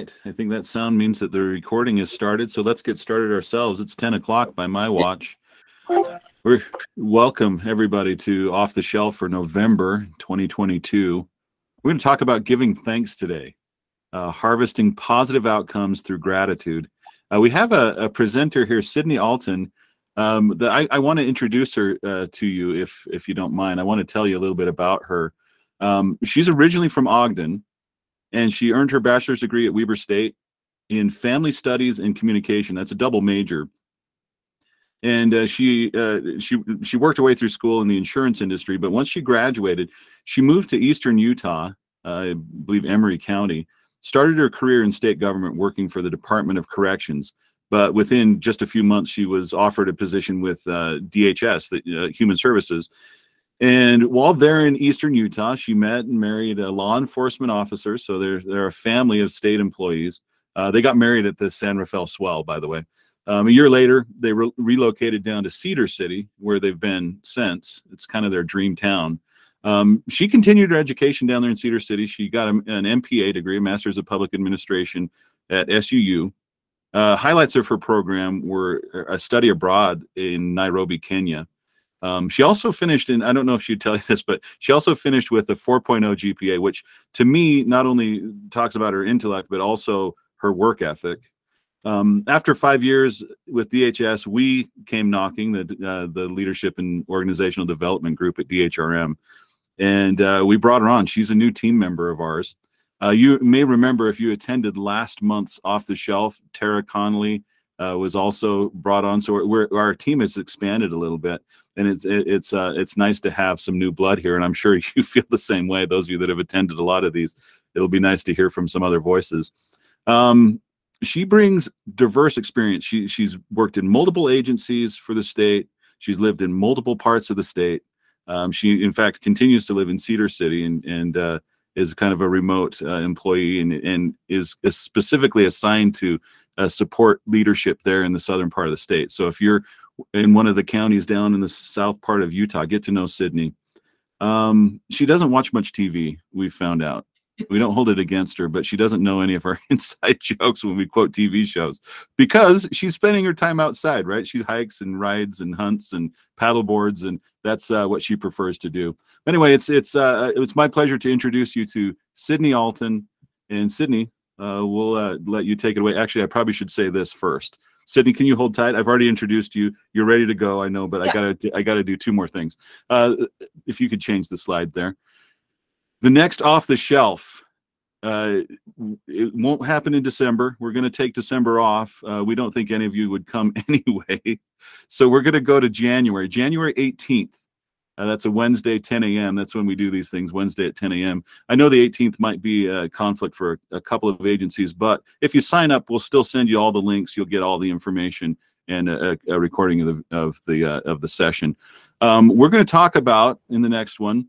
right. I think that sound means that the recording is started. So let's get started ourselves. It's 10 o'clock by my watch. We're welcome everybody to Off the Shelf for November 2022. We're going to talk about giving thanks today, harvesting positive outcomes through gratitude. We have a presenter here, Sydney Alton. That I want to introduce her to you, if you don't mind. I want to tell you a little bit about her. She's originally from Ogden, and she earned her bachelor's degree at Weber State in Family Studies and Communication. That's a double major. And she worked her way through school in the insurance industry. But once she graduated, she moved to Eastern Utah, I believe Emery County, started her career in state government working for the Department of Corrections. But within just a few months, she was offered a position with DHS, the Human Services. And while there in Eastern Utah, she met and married a law enforcement officer. So they're a family of state employees. They got married at the San Rafael Swell, by the way. A year later, they relocated down to Cedar City, where they've been since. It's kind of their dream town. She continued her education down there in Cedar City. She got an MPA degree, a Master's of Public Administration at SUU. Highlights of her program were a study abroad in Nairobi, Kenya. She also finished in, I don't know if she'd tell you this, but she also finished with a 4.0 GPA, which to me not only talks about her intellect, but also her work ethic. After 5 years with DHS, we came knocking, the Leadership and Organizational Development Group at DHRM, and we brought her on. She's a new team member of ours. You may remember, if you attended last month's Off the Shelf, Tara Connolly was also brought on. So our team has expanded a little bit, and it's nice to have some new blood here. And I'm sure you feel the same way. Those of you that have attended a lot of these, it'll be nice to hear from some other voices. She brings diverse experience. She's worked in multiple agencies for the state. She's lived in multiple parts of the state. She, in fact, continues to live in Cedar City and is kind of a remote employee and is specifically assigned to support leadership there in the southern part of the state. So if you're in one of the counties down in the south part of Utah, get to know Sydney. She doesn't watch much TV, we've found out. We don't hold it against her, but she doesn't know any of our inside jokes when we quote TV shows because she's spending her time outside, right? She hikes and rides and hunts and paddle boards, and that's what she prefers to do. Anyway, it's my pleasure to introduce you to Sydney Alton. And Sydney, we'll let you take it away. Actually, I probably should say this first. Sydney, can you hold tight? I've already introduced you. You're ready to go, I know, but yeah. I gotta do two more things. If you could change the slide there. The next Off the Shelf, it won't happen in December. We're going to take December off. We don't think any of you would come anyway. So we're going to go to January 18th. That's a Wednesday, 10 a.m. That's when we do these things, Wednesday at 10 a.m. I know the 18th might be a conflict for a couple of agencies, but if you sign up, we'll still send you all the links. You'll get all the information and a recording of the session. We're going to talk about, in the next one,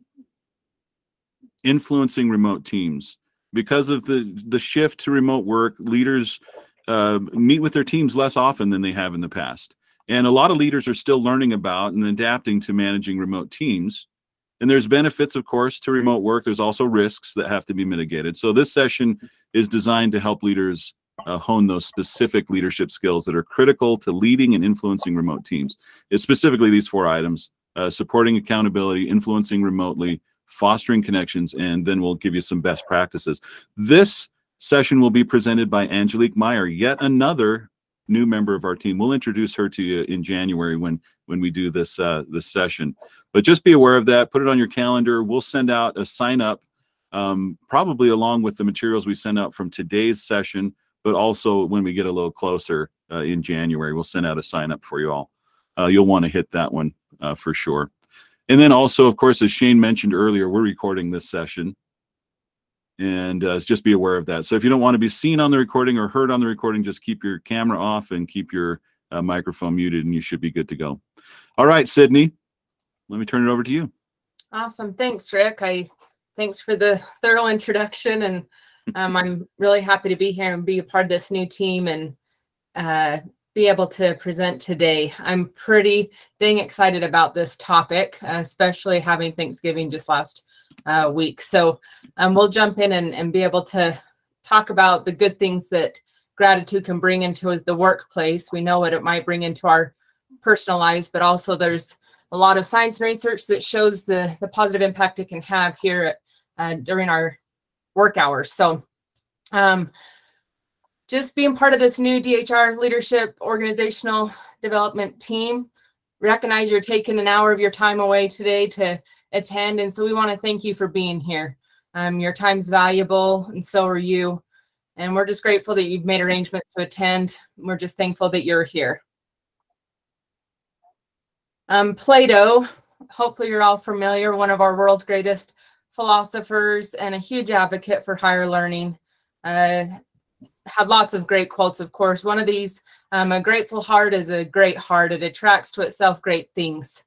influencing remote teams. Because of the shift to remote work, leaders meet with their teams less often than they have in the past. And a lot of leaders are still learning about and adapting to managing remote teams. And there's benefits, of course, to remote work. There's also risks that have to be mitigated. So this session is designed to help leaders hone those specific leadership skills that are critical to leading and influencing remote teams. It's specifically these 4 items: supporting accountability, influencing remotely, fostering connections, and then we'll give you some best practices. This session will be presented by Angelique Meyer, yet another new member of our team. We'll introduce her to you in January when we do this session. But just be aware of that. Put it on your calendar. We'll send out a sign up, probably along with the materials we send out from today's session, but also when we get a little closer in January, we'll send out a sign up for you all. You'll want to hit that one for sure. And then also, of course, as Shane mentioned earlier, we're recording this session, and just be aware of that. So if you don't want to be seen on the recording or heard on the recording, just keep your camera off and keep your microphone muted, and you should be good to go. All right, Sydney, let me turn it over to you. Awesome. Thanks, Rick. Thanks for the thorough introduction, and I'm really happy to be here and be a part of this new team and be able to present today. I'm pretty dang excited about this topic, especially having Thanksgiving just last week. So we'll jump in and be able to talk about the good things that gratitude can bring into the workplace. We know what it might bring into our personal lives, but also there's a lot of science and research that shows the positive impact it can have here during our work hours. So just being part of this new DHR leadership organizational development team, recognize you're taking an hour of your time away today to attend. And so we want to thank you for being here. Your time's valuable, and so are you. And we're just grateful that you've made arrangements to attend. We're just thankful that you're here. Plato, hopefully you're all familiar, one of our world's greatest philosophers and a huge advocate for higher learning. Had lots of great quotes, of course. One of these, a grateful heart is a great heart. It attracts to itself great things.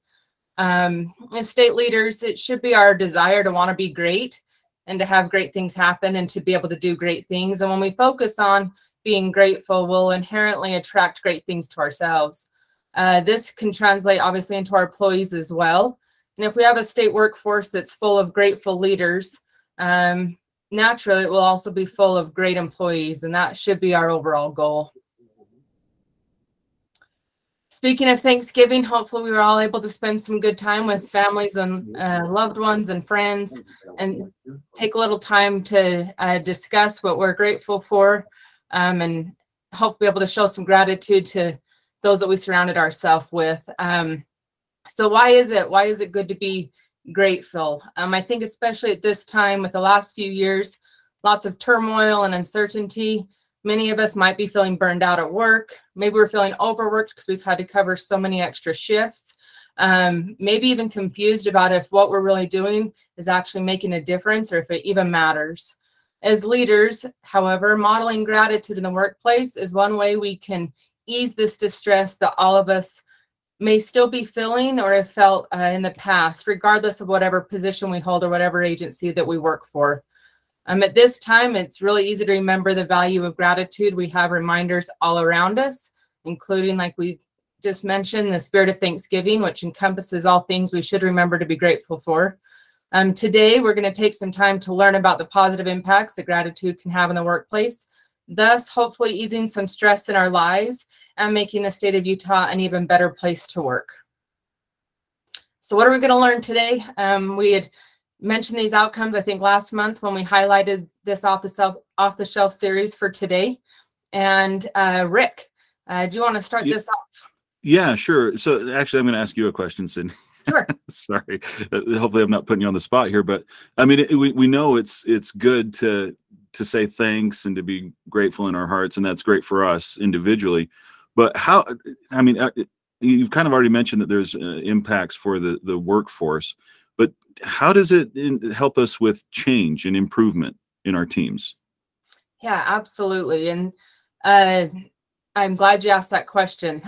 As state leaders, it should be our desire to want to be great and to have great things happen and to be able to do great things. And when we focus on being grateful, we'll inherently attract great things to ourselves. This can translate obviously into our employees as well. And if we have a state workforce that's full of grateful leaders, naturally it will also be full of great employees, and that should be our overall goal. Speaking of Thanksgiving, hopefully we were all able to spend some good time with families and loved ones and friends, and take a little time to discuss what we're grateful for, and hopefully be able to show some gratitude to those that we surrounded ourselves with. So why is it good to be grateful? I think especially at this time with the last few years, lots of turmoil and uncertainty. Many of us might be feeling burned out at work. Maybe we're feeling overworked because we've had to cover so many extra shifts. Maybe even confused about if what we're really doing is actually making a difference or if it even matters. As leaders, however, modeling gratitude in the workplace is one way we can ease this distress that all of us may still be feeling or have felt in the past, regardless of whatever position we hold or whatever agency that we work for. At this time, it's really easy to remember the value of gratitude. We have reminders all around us, including, like we just mentioned, the spirit of Thanksgiving, which encompasses all things we should remember to be grateful for. Today, we're going to take some time to learn about the positive impacts that gratitude can have in the workplace, thus hopefully easing some stress in our lives and making the state of Utah an even better place to work. So what are we going to learn today? We had mentioned these outcomes, I think, last month when we highlighted this off the shelf series for today. And Rick, do you want to start this off? Yeah, sure. So actually, I'm going to ask you a question, Cindy. Sure. Sorry. Hopefully I'm not putting you on the spot here, but I mean, we know it's good to say thanks and to be grateful in our hearts, and that's great for us individually. But how, I mean, you've kind of already mentioned that there's impacts for the workforce, but how does it help us with change and improvement in our teams? Yeah, absolutely. And I'm glad you asked that question.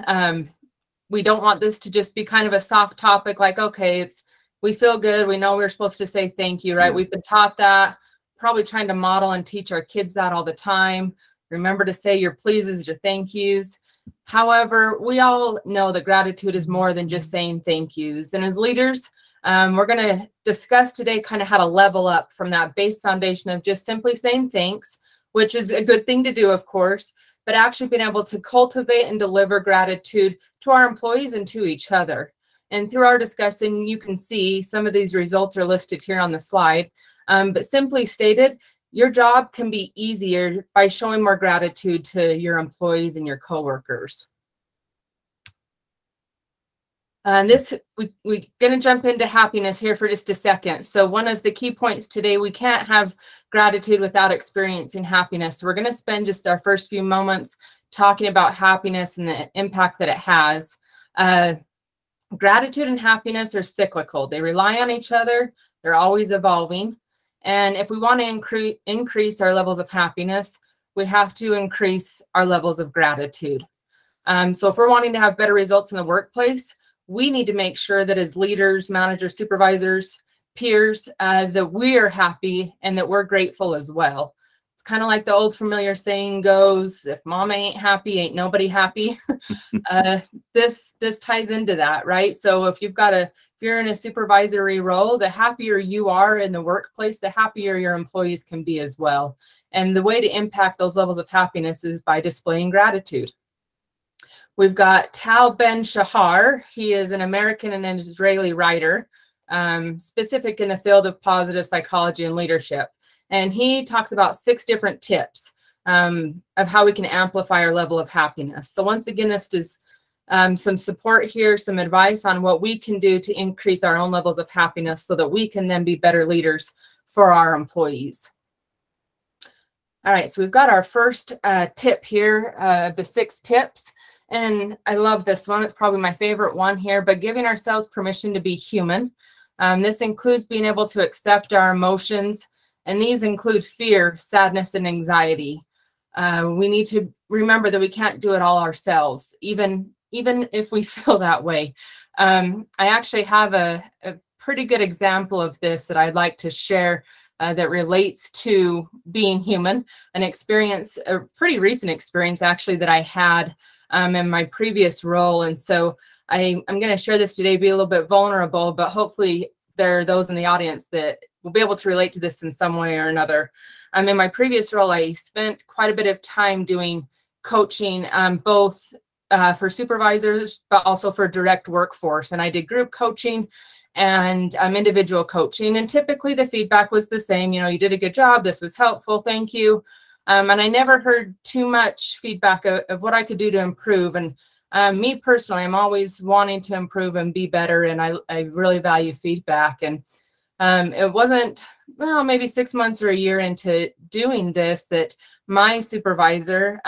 We don't want this to just be kind of a soft topic like, okay, we feel good. We know we're supposed to say thank you, right? Yeah. We've been taught that, probably trying to model and teach our kids that all the time. Remember to say your pleases, your thank yous. However, we all know that gratitude is more than just saying thank yous. And as leaders, we're going to discuss today kind of how to level up from that base foundation of just simply saying thanks, which is a good thing to do, of course, but actually being able to cultivate and deliver gratitude to our employees and to each other. And through our discussing, you can see some of these results are listed here on the slide. But simply stated, your job can be easier by showing more gratitude to your employees and your coworkers. And we're going to jump into happiness here for just a second. So one of the key points today, we can't have gratitude without experiencing happiness. So we're going to spend just our first few moments talking about happiness and the impact that it has. Gratitude and happiness are cyclical. They rely on each other. They're always evolving. And if we want to increase our levels of happiness, we have to increase our levels of gratitude. So if we're wanting to have better results in the workplace, we need to make sure that as leaders, managers, supervisors, peers, that we are happy and that we're grateful as well. It's kind of like the old familiar saying goes, if mama ain't happy, ain't nobody happy. This ties into that, right? So if you're in a supervisory role, the happier you are in the workplace, the happier your employees can be as well. And the way to impact those levels of happiness is by displaying gratitude. We've got Tal Ben-Shahar. He is an American and an Israeli writer, specific in the field of positive psychology and leadership. And he talks about 6 different tips of how we can amplify our level of happiness. So once again, this is some support here, some advice on what we can do to increase our own levels of happiness so that we can then be better leaders for our employees. All right, so we've got our first tip here, the 6 tips. And I love this one. It's probably my favorite one here, but giving ourselves permission to be human. This includes being able to accept our emotions, and these include fear, sadness, and anxiety. We need to remember that we can't do it all ourselves, even if we feel that way. I actually have a pretty good example of this that I'd like to share that relates to being human, a pretty recent experience actually that I had in my previous role. And so I'm going to share this today, be a little bit vulnerable, but hopefully there are those in the audience that will be able to relate to this in some way or another. In my previous role, I spent quite a bit of time doing coaching, both for supervisors, but also for direct workforce. And I did group coaching and individual coaching. And typically the feedback was the same. You did a good job. This was helpful. Thank you. And I never heard too much feedback of what I could do to improve. And me personally, I'm always wanting to improve and be better. And I really value feedback. And it wasn't, maybe 6 months or a year into doing this that my supervisor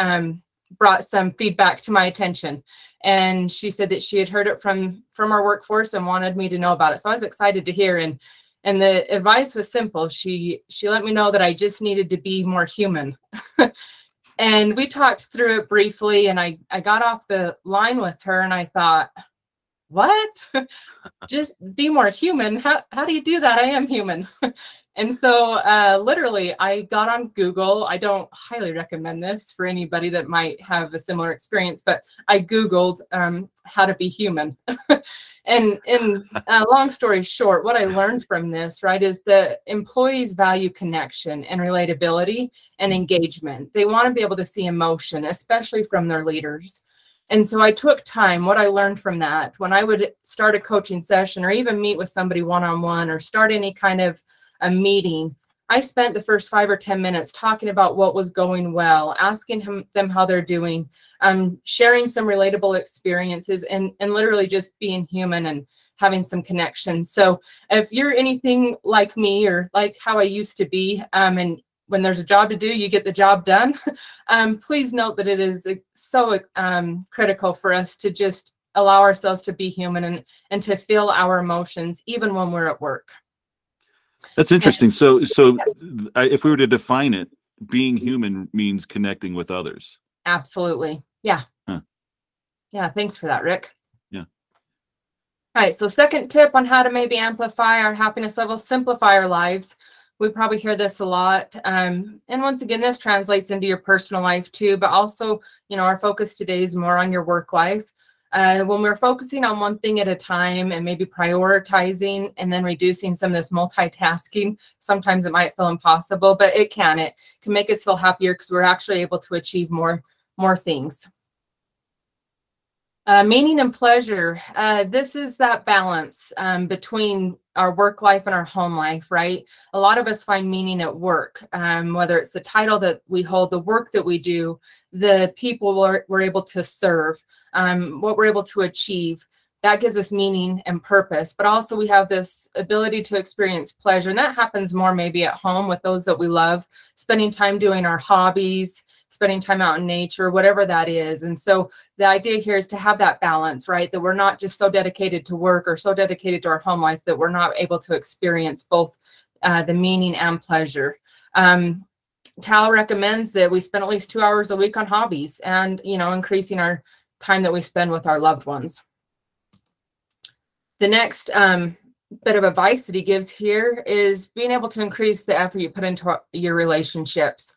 brought some feedback to my attention. And she said that she had heard it from our workforce and wanted me to know about it. So I was excited to hear. And the advice was simple. She let me know that I just needed to be more human. And we talked through it briefly, and I got off the line with her and I thought, what? Just be more human? How do you do that? I am human. And so literally I got on Google. I don't highly recommend this for anybody that might have a similar experience, but I Googled how to be human. And long story short, what I learned from this, right, is that employees value connection and relatability and engagement. They want to be able to see emotion, especially from their leaders. And so I took time, what I learned from that, when I would start a coaching session or even meet with somebody one-on-one or start any kind of a meeting, I spent the first 5 or 10 minutes talking about what was going well, asking them how they're doing, sharing some relatable experiences, and literally just being human and having some connections. So if you're anything like me or like how I used to be, and when there's a job to do, you get the job done. Please note that it is so critical for us to just allow ourselves to be human and to feel our emotions, even when we're at work. That's interesting. So if we were to define it, being human means connecting with others. Absolutely. Yeah. Huh. Yeah. Thanks for that, Rick. Yeah. All right. So second tip on how to maybe amplify our happiness levels, simplify our lives. We probably hear this a lot. And once again, this translates into your personal life too, but also, our focus today is more on your work life. When we're focusing on one thing at a time and maybe prioritizing and then reducing some of this multitasking, sometimes it might feel impossible, but it can make us feel happier because we're actually able to achieve more things. Meaning and pleasure. This is that balance between our work life and our home life, right? A lot of us find meaning at work, whether it's the title that we hold, the work that we do, the people we're able to serve, what we're able to achieve. That gives us meaning and purpose, but also we have this ability to experience pleasure. And that happens more maybe at home with those that we love, spending time doing our hobbies, spending time out in nature, whatever that is. And so the idea here is to have that balance, right? That we're not just so dedicated to work or so dedicated to our home life that we're not able to experience both the meaning and pleasure. Tal recommends that we spend at least 2 hours a week on hobbies and, increasing our time that we spend with our loved ones. The next bit of advice that he gives here is being able to increase the effort you put into your relationships.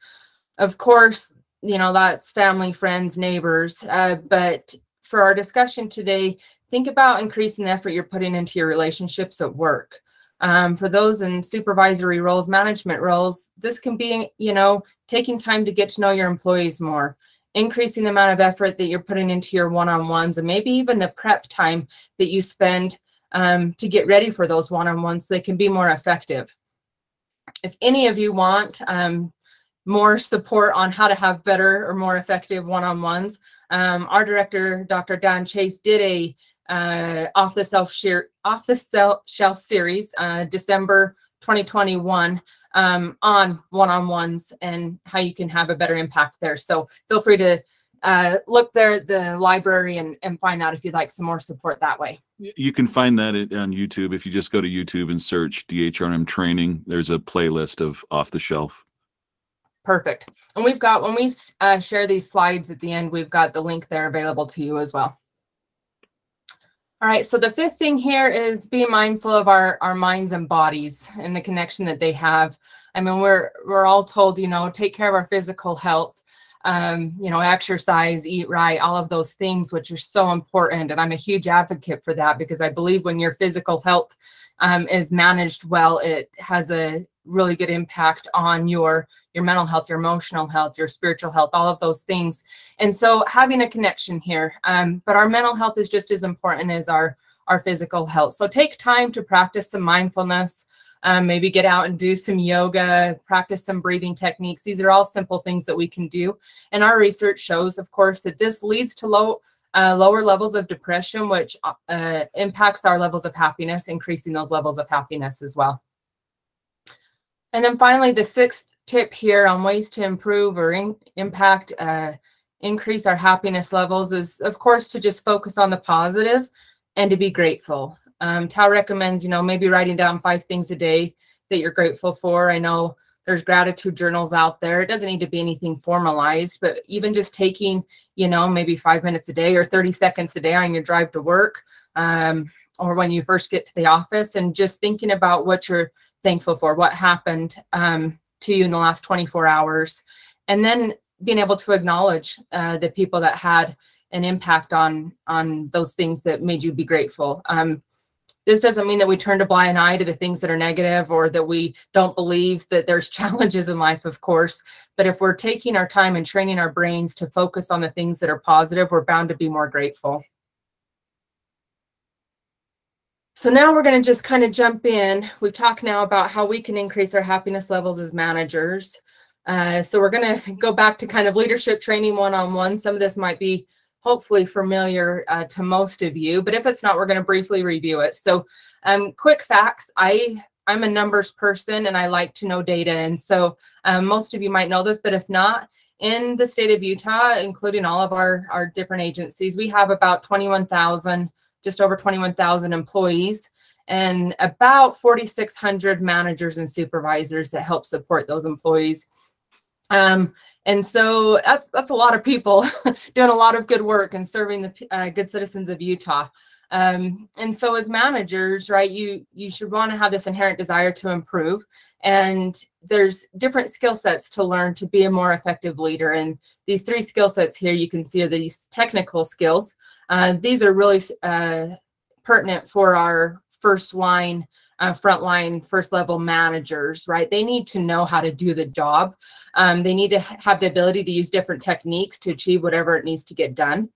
Of course, that's family, friends, neighbors. But for our discussion today, think about increasing the effort you're putting into your relationships at work. For those in supervisory roles, management roles, this can be, taking time to get to know your employees more, increasing the amount of effort that you're putting into your one-on-ones, and maybe even the prep time that you spend to get ready for those one-on-ones so they can be more effective. If any of you want more support on how to have better or more effective one-on-ones, our director, Dr. Dan Chase, did a off the shelf series, December 2021, on one-on-ones and how you can have a better impact there. So feel free to look there at the library and find out if you'd like some more support that way. You can find that on YouTube. If you just go to YouTube and search DHRM training, there's a playlist of Off the Shelf. Perfect. And we've got, when we share these slides at the end, we've got the link there available to you as well. All right, so the fifth thing here is be mindful of our minds and bodies and the connection that they have. I mean, we're all told, take care of our physical health, exercise, eat right, all of those things, which are so important. And I'm a huge advocate for that, because I believe when your physical health is managed well, it has a really good impact on your mental health, your emotional health, your spiritual health, all of those things. And so having a connection here, but our mental health is just as important as our physical health. So take time to practice some mindfulness, maybe get out and do some yoga, practice some breathing techniques. These are all simple things that we can do. And our research shows, of course, that this leads to lower levels of depression, which impacts our levels of happiness, increasing those levels of happiness as well. And then finally, the sixth tip here on ways to improve or increase our happiness levels is, of course, to just focus on the positive and to be grateful. Tal recommends, maybe writing down 5 things a day that you're grateful for. I know there's gratitude journals out there. It doesn't need to be anything formalized, but even just taking, maybe 5 minutes a day or 30 seconds a day on your drive to work, or when you first get to the office, and just thinking about what you're thankful for, what happened to you in the last 24 hours, and then being able to acknowledge the people that had an impact on those things that made you be grateful. This doesn't mean that we turn a blind eye to the things that are negative, or that we don't believe that there's challenges in life, of course. But if we're taking our time and training our brains to focus on the things that are positive, we're bound to be more grateful. So now we're going to just kind of jump in. We've talked now about how we can increase our happiness levels as managers. So we're going to go back to kind of leadership training one-on-one. Some of this might be hopefully familiar to most of you, but if it's not, we're going to briefly review it. So quick facts. I'm a numbers person and I like to know data. And so most of you might know this, but if not, in the state of Utah, including all of our different agencies, we have about 21,000, just over 21,000 employees, and about 4,600 managers and supervisors that help support those employees. And so that's a lot of people doing a lot of good work and serving the good citizens of Utah. And so as managers, right, you should want to have this inherent desire to improve. And there's different skill sets to learn to be a more effective leader. And these 3 skill sets here you can see are these technical skills. These are really pertinent for our frontline, first level managers, right? They need to know how to do the job. They need to have the ability to use different techniques to achieve whatever it needs to get done.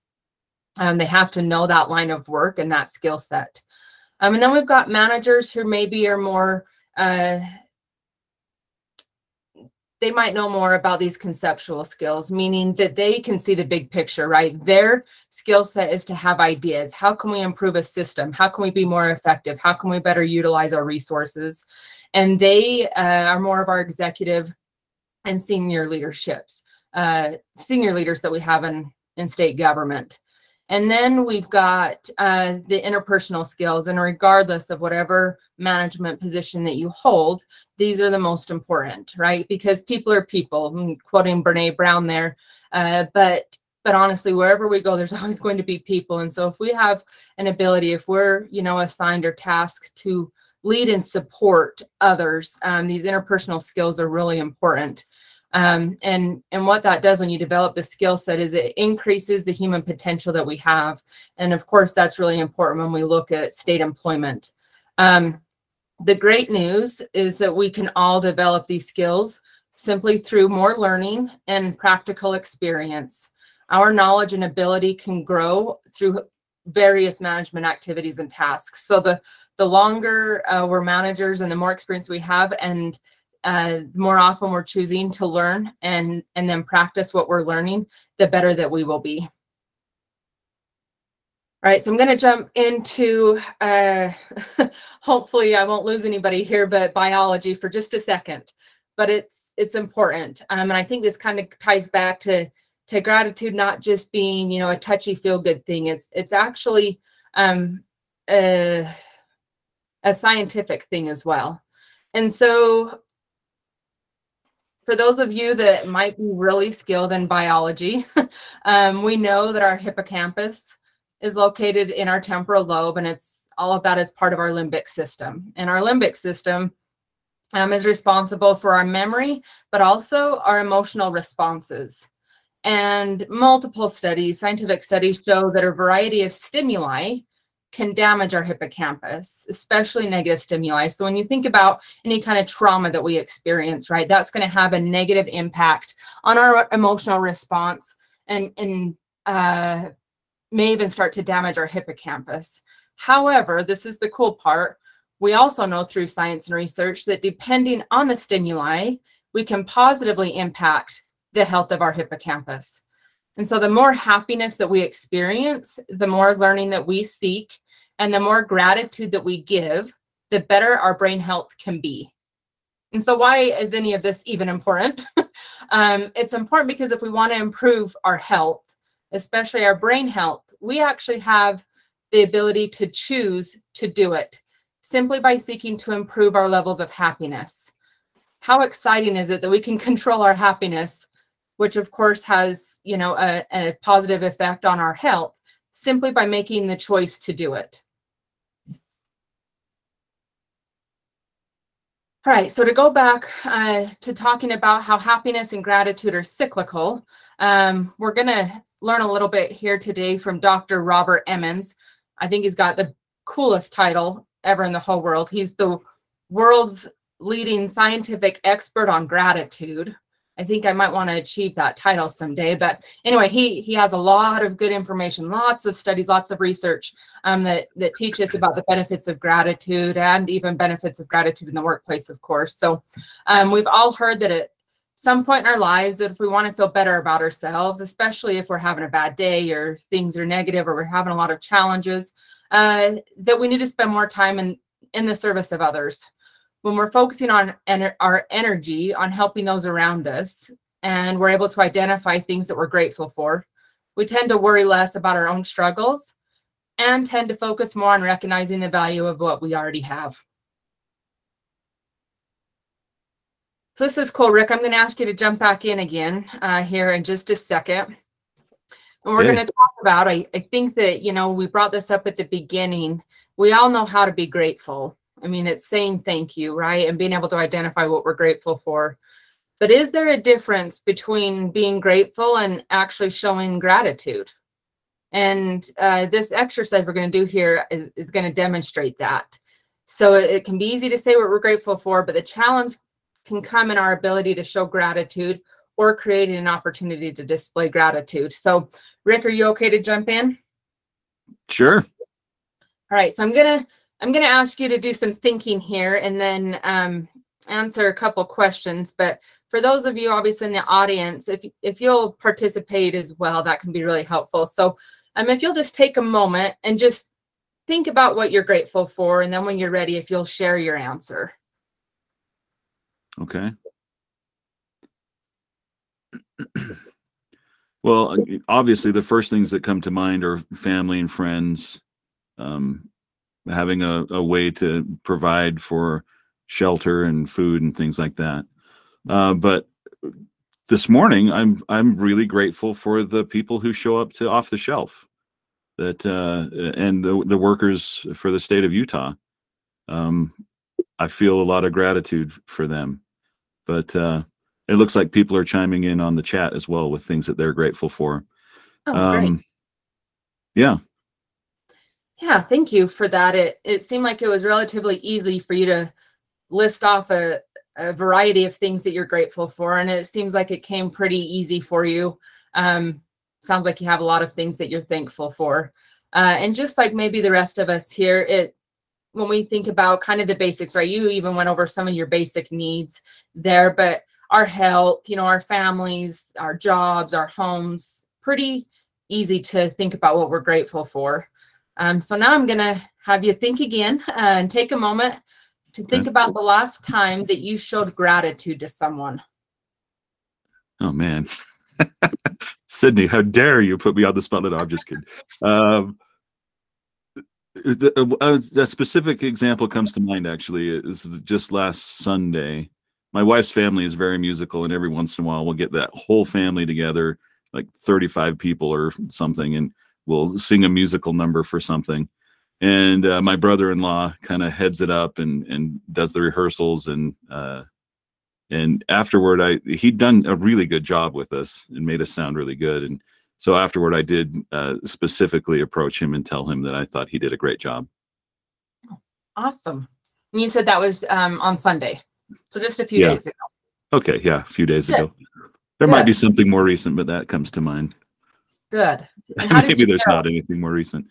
They have to know that line of work and that skill set. And then we've got managers who maybe are more, they might know more about these conceptual skills, meaning that they can see the big picture, right? Their skill set is to have ideas. How can we improve a system? How can we be more effective? How can we better utilize our resources? And they are more of our executive and senior leaderships, senior leaders that we have in state government. And then we've got the interpersonal skills, and regardless of whatever management position that you hold, these are the most important, right? Because people are people. I'm quoting Brene Brown there, but honestly, wherever we go, there's always going to be people. And so if we have an ability, if we're, assigned or tasked to lead and support others, these interpersonal skills are really important. And what that does when you develop the skill set is it increases the human potential that we have. And of course, that's really important when we look at state employment. The great news is that we can all develop these skills simply through more learning and practical experience. Our knowledge and ability can grow through various management activities and tasks. So the longer we're managers and the more experience we have, and the more often we're choosing to learn and then practice what we're learning, the better that we will be. All right, so I'm going to jump into, hopefully I won't lose anybody here, but biology for just a second. But it's important. And I think this kind of ties back to gratitude not just being, you know, a touchy feel-good thing. It's actually a scientific thing as well. And so for those of you that might be really skilled in biology, we know that our hippocampus is located in our temporal lobe, and it's all of that is part of our limbic system. And our limbic system is responsible for our memory, but also our emotional responses. And multiple studies, scientific studies, show that a variety of stimuli can damage our hippocampus, especially negative stimuli. So when you think about any kind of trauma that we experience, right, that's going to have a negative impact on our emotional response and may even start to damage our hippocampus. However, this is the cool part. We also know through science and research that depending on the stimuli, we can positively impact the health of our hippocampus. And so the more happiness that we experience, the more learning that we seek, and the more gratitude that we give, the better our brain health can be. And so why is any of this even important? It's important because if we want to improve our health, especially our brain health, we actually have the ability to choose to do it simply by seeking to improve our levels of happiness. How exciting is it that we can control our happiness, which of course has, you know, a positive effect on our health, simply by making the choice to do it. All right, so to go back to talking about how happiness and gratitude are cyclical, we're going to learn a little bit here today from Dr. Robert Emmons. I think he's got the coolest title ever in the whole world. He's the world's leading scientific expert on gratitude. I think I might want to achieve that title someday. But anyway, he has a lot of good information, lots of studies, lots of research that teach us about the benefits of gratitude and even benefits of gratitude in the workplace, of course. So we've all heard that at some point in our lives that if we want to feel better about ourselves, especially if we're having a bad day or things are negative or we're having a lot of challenges, that we need to spend more time in the service of others. When we're focusing on our energy on helping those around us, and we're able to identify things that we're grateful for, we tend to worry less about our own struggles and tend to focus more on recognizing the value of what we already have. So this is cool, Rick. I'm going to ask you to jump back in again here in just a second. And we're going to talk about, I think that, you know, we brought this up at the beginning. We all know how to be grateful. I mean, it's saying thank you, right? And being able to identify what we're grateful for. But is there a difference between being grateful and actually showing gratitude? And this exercise we're going to do here is going to demonstrate that. So it can be easy to say what we're grateful for, but the challenge can come in our ability to show gratitude or creating an opportunity to display gratitude. So, Rick, are you okay to jump in? Sure. All right. So I'm gonna ask you to do some thinking here and then answer a couple questions. But for those of you obviously in the audience, if you'll participate as well, that can be really helpful. So if you'll just take a moment and just think about what you're grateful for, and then when you're ready, if you'll share your answer. Okay. Well, obviously the first things that come to mind are family and friends, having a way to provide for shelter and food and things like that. But this morning, I'm really grateful for the people who show up to Off the Shelf, that and the workers for the state of Utah. I feel a lot of gratitude for them. But it looks like people are chiming in on the chat as well with things that they're grateful for. Oh, great. Yeah. Yeah, thank you for that. It seemed like it was relatively easy for you to list off a variety of things that you're grateful for, and it seems like it came pretty easy for you. Sounds like you have a lot of things that you're thankful for. And just like maybe the rest of us here, when we think about kind of the basics, right? You even went over some of your basic needs there, but our health, our families, our jobs, our homes, pretty easy to think about what we're grateful for. So now I'm going to have you think again and take a moment to think about the last time that you showed gratitude to someone. Oh, man. Sydney, how dare you put me on the spot? No, I'm just kidding. A specific example comes to mind, actually. It was just last Sunday. My wife's family is very musical, and every once in a while we'll get that whole family together, like 35 people or something, and we'll sing a musical number for something. And my brother-in-law kind of heads it up and does the rehearsals, and afterward, he'd done a really good job with us and made us sound really good. And so afterward, I did specifically approach him and tell him that I thought he did a great job. Awesome. And you said that was on Sunday, so just a few days ago. Okay, yeah, a few days ago. There might be something more recent, but that comes to mind. Good. Maybe there's not anything more recent.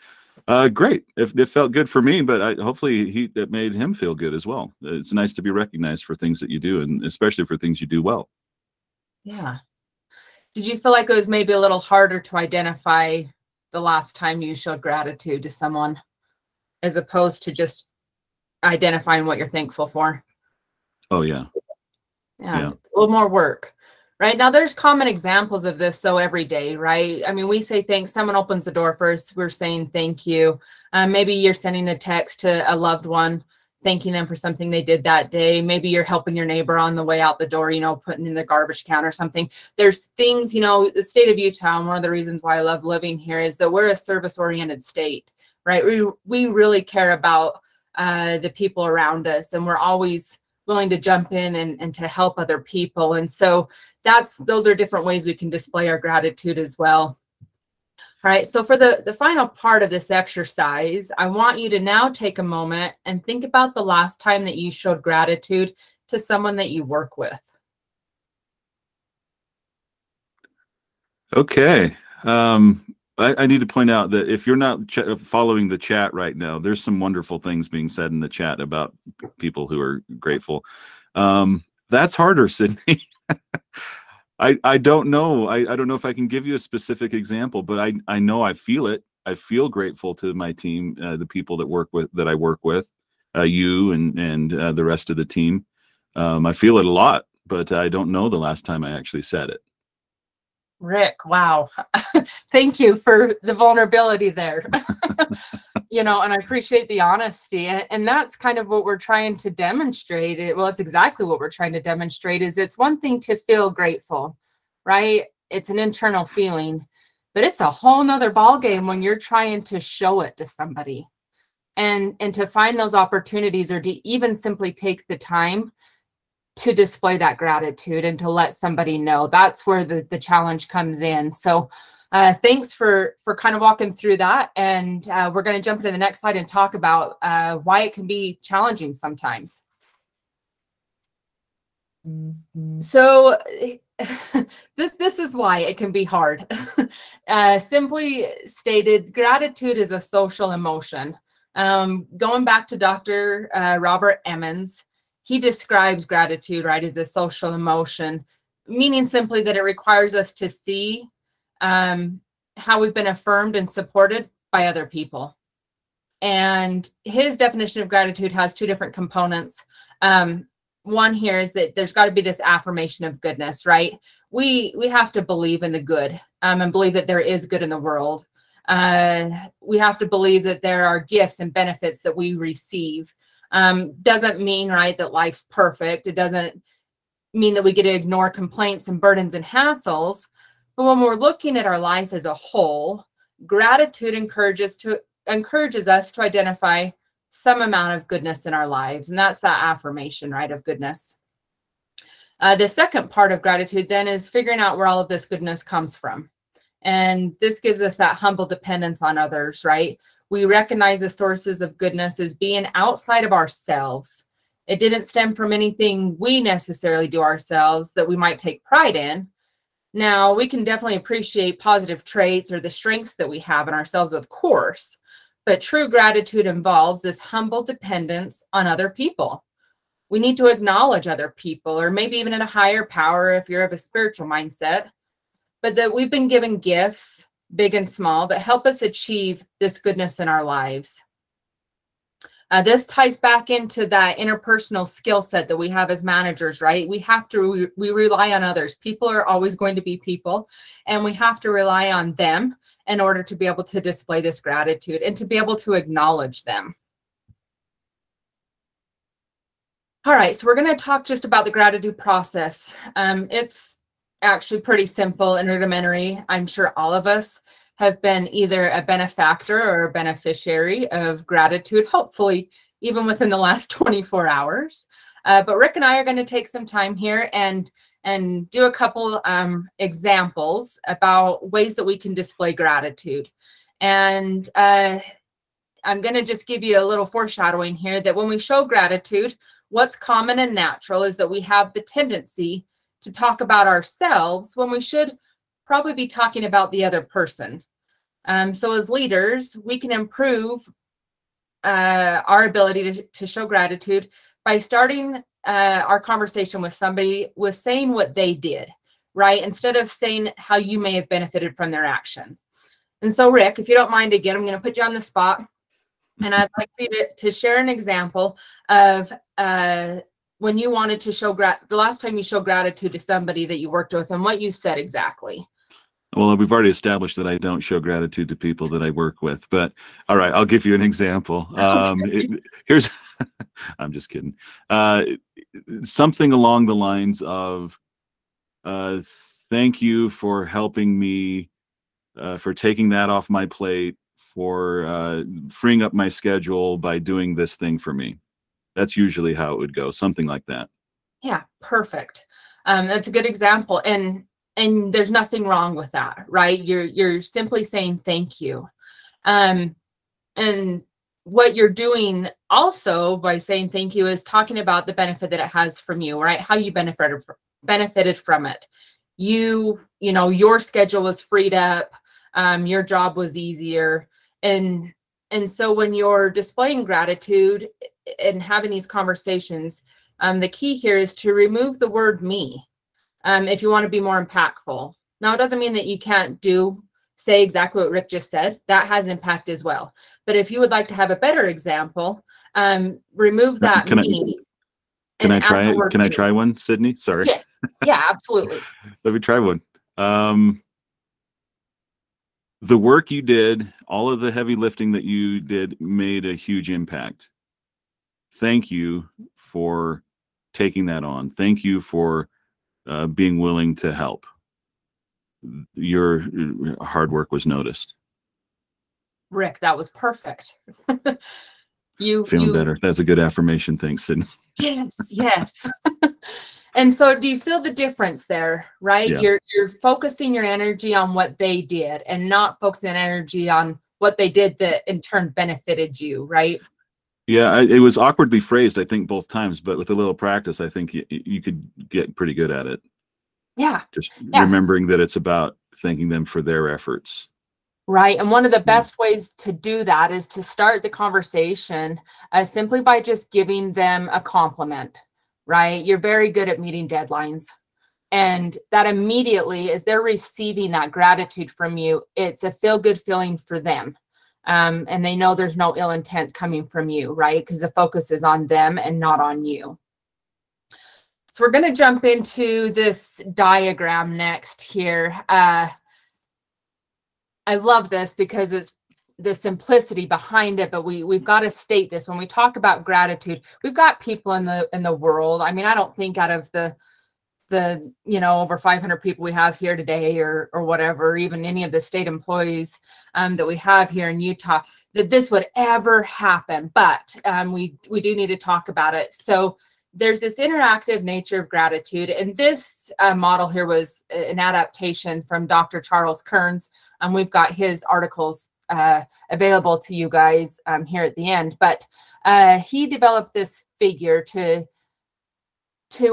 Great. It felt good for me, but hopefully it made him feel good as well. It's nice to be recognized for things that you do, and especially for things you do well. Yeah. Did you feel like it was maybe a little harder to identify the last time you showed gratitude to someone, as opposed to just identifying what you're thankful for? Oh, yeah. Yeah. It's a little more work. Right now, there's common examples of this, though, every day, right? I mean, we say thanks. Someone opens the door first. We're saying thank you. Maybe you're sending a text to a loved one, thanking them for something they did that day. Maybe you're helping your neighbor on the way out the door, putting in the garbage can or something. There's things, the state of Utah, and one of the reasons why I love living here is that we're a service-oriented state, right? We really care about the people around us, and we're always willing to jump in and to help other people. And so those are different ways we can display our gratitude as well. All right, so for the final part of this exercise, I want you to now take a moment and think about the last time that you showed gratitude to someone that you work with. Okay. I need to point out that if you're not following the chat right now, there's some wonderful things being said in the chat about people who are grateful. That's harder, Sydney. I don't know. I don't know if I can give you a specific example, but I know I feel it. I feel grateful to my team, the people that I work with, you and the rest of the team. I feel it a lot, but I don't know the last time I actually said it. Rick, wow. Thank you for the vulnerability there. And I appreciate the honesty. And that's kind of what we're trying to demonstrate. Well, it's exactly what we're trying to demonstrate. Is it's one thing to feel grateful, right? It's an internal feeling, but it's a whole nother ballgame when you're trying to show it to somebody. And to find those opportunities, or to even simply take the time to display that gratitude and to let somebody know. That's where the challenge comes in. So thanks for kind of walking through that. And we're going to jump into the next slide and talk about why it can be challenging sometimes. So this is why it can be hard. Simply stated, gratitude is a social emotion. Going back to Dr. Robert Emmons, he describes gratitude, right, as a social emotion, meaning simply that it requires us to see how we've been affirmed and supported by other people. And his definition of gratitude has two different components. One here is that there's got to be this affirmation of goodness, right? We have to believe in the good and believe that there is good in the world. We have to believe that there are gifts and benefits that we receive. Doesn't mean, right, that life's perfect. It doesn't mean that we get to ignore complaints and burdens and hassles. But when we're looking at our life as a whole, gratitude encourages us to identify some amount of goodness in our lives. And that's that affirmation, right, of goodness. The second part of gratitude then is figuring out where all of this goodness comes from. And this gives us that humble dependence on others, right? We recognize the sources of goodness as being outside of ourselves. It didn't stem from anything we necessarily do ourselves that we might take pride in. Now, we can definitely appreciate positive traits or the strengths that we have in ourselves, of course, but true gratitude involves this humble dependence on other people. We need to acknowledge other people, or maybe even in a higher power if you're of a spiritual mindset, but that we've been given gifts, big and small, that help us achieve this goodness in our lives. This ties back into that interpersonal skill set that we have as managers, right? We rely on others. People are always going to be people, and we have to rely on them in order to be able to display this gratitude and to be able to acknowledge them. All right, so we're going to talk just about the gratitude process. It's actually pretty simple and rudimentary. I'm sure all of us have been either a benefactor or a beneficiary of gratitude, hopefully even within the last 24 hours. But Rick and I are going to take some time here and do a couple examples about ways that we can display gratitude. And I'm going to just give you a little foreshadowing here that when we show gratitude, what's common and natural is that we have the tendency to talk about ourselves when we should probably be talking about the other person. So as leaders, we can improve our ability to show gratitude by starting our conversation with somebody with saying what they did, right? Instead of saying how you may have benefited from their action. And so, Rick, if you don't mind, again, I'm going to put you on the spot. And I'd like for you to share an example of when you wanted to show the last time you showed gratitude to somebody that you worked with and what you said exactly. Well, we've already established that I don't show gratitude to people that I work with, but all right, I'll give you an example. Here's, I'm just kidding. Something along the lines of, thank you for helping me, for taking that off my plate, for freeing up my schedule by doing this thing for me. That's usually how it would go, something like that. Yeah, perfect. That's a good example. And there's nothing wrong with that, right? You're simply saying thank you. And what you're doing also by saying thank you is talking about the benefit that it has from you, right? How you benefited from it. You know, your schedule was freed up, your job was easier. And so when you're displaying gratitude and having these conversations, the key here is to remove the word me. If you want to be more impactful. Now, it doesn't mean that you can't say exactly what Rick just said. That has impact as well. But if you would like to have a better example, remove that me. Can I try it? Can I try one, Sydney? Sorry. Yes. Yeah, absolutely. Let me try one. The work you did, all of the heavy lifting that you did made a huge impact. Thank you for taking that on. Thank you for being willing to help. Your hard work was noticed. Rick, that was perfect. Feeling better. That's a good affirmation. Thanks, Sydney. Yes. And so do you feel the difference there, right? Yeah. You're focusing your energy on what they did and not focusing energy on what they did that in turn benefited you, right? Yeah, it was awkwardly phrased, I think, both times, but with a little practice, I think you could get pretty good at it. Yeah. Just remembering that it's about thanking them for their efforts. Right. And one of the best ways to do that is to start the conversation simply by just giving them a compliment, right? You're very good at meeting deadlines. And that immediately, as they're receiving that gratitude from you, it's a feel-good feeling for them. And they know there's no ill intent coming from you, right? Because the focus is on them and not on you. So we're going to jump into this diagram next here. I love this because it's the simplicity behind it, but we've got to state this when we talk about gratitude. We've got people in the world. I mean, I don't think out of the over 500 people we have here today or whatever, even any of the state employees that we have here in Utah, that this would ever happen. But we do need to talk about it. So there's this interactive nature of gratitude. And this model here was an adaptation from Dr. Charles Kearns. We've got his articles available to you guys here at the end. But he developed this figure to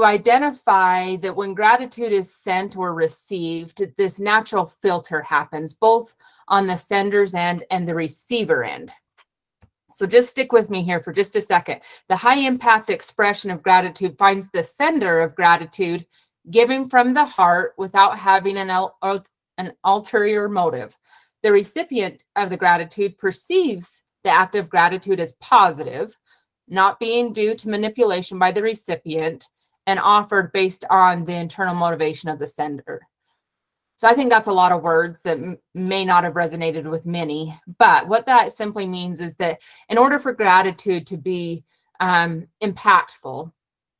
identify that when gratitude is sent or received, this natural filter happens both on the sender's end and the receiver end. So just stick with me here for just a second. The high impact expression of gratitude finds the sender of gratitude giving from the heart without having an ulterior motive. The recipient of the gratitude perceives the act of gratitude as positive, not being due to manipulation by the recipient, and offered based on the internal motivation of the sender. So I think that's a lot of words that may not have resonated with many, but what that simply means is that in order for gratitude to be impactful,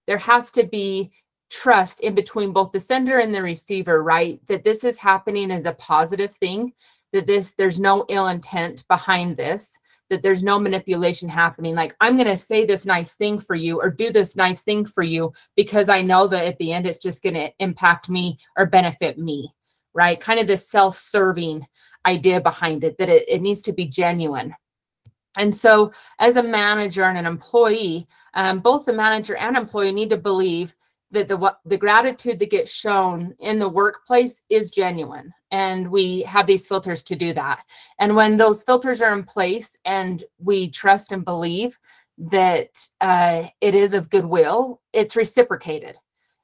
there has to be trust in between both the sender and the receiver, right? That this is happening as a positive thing, that there's no ill intent behind this, that there's no manipulation happening. Like, I'm going to say this nice thing for you or do this nice thing for you because I know that at the end it's just going to impact me or benefit me, right? Kind of this self-serving idea behind it, that it needs to be genuine. And so as a manager and an employee, both the manager and employee need to believe that the gratitude that gets shown in the workplace is genuine. And we have these filters to do that. And when those filters are in place and we trust and believe that it is of goodwill, it's reciprocated.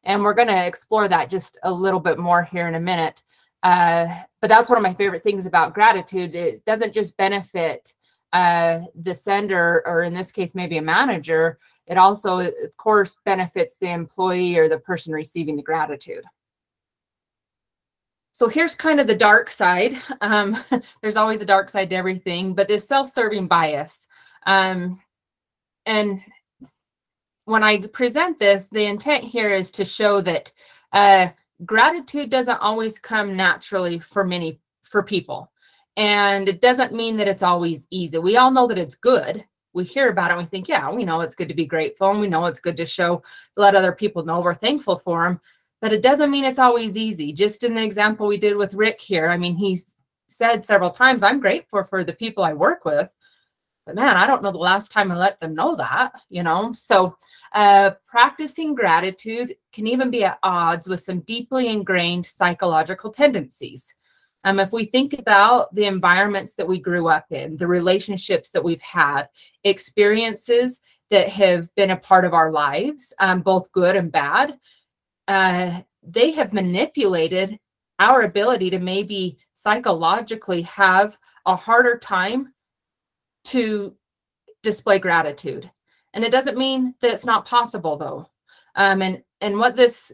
And we're going to explore that just a little bit more here in a minute. But that's one of my favorite things about gratitude. It doesn't just benefit the sender, or in this case, maybe a manager. It also, of course, benefits the employee or the person receiving the gratitude. So here's kind of the dark side. There's always a dark side to everything, but this self-serving bias. And when I present this, the intent here is to show that gratitude doesn't always come naturally for people. And it doesn't mean that it's always easy. We all know that it's good. We hear about it and we think, yeah, we know it's good to be grateful, and we know it's good to let other people know we're thankful for them. But it doesn't mean it's always easy. Just in the example we did with Rick here, I mean, he's said several times, I'm grateful for the people I work with. But man, I don't know the last time I let them know that, you know. So practicing gratitude can even be at odds with some deeply ingrained psychological tendencies. If we think about the environments that we grew up in, the relationships that we've had, experiences that have been a part of our lives, both good and bad, they have manipulated our ability to maybe psychologically have a harder time to display gratitude. And it doesn't mean that it's not possible, though. And what this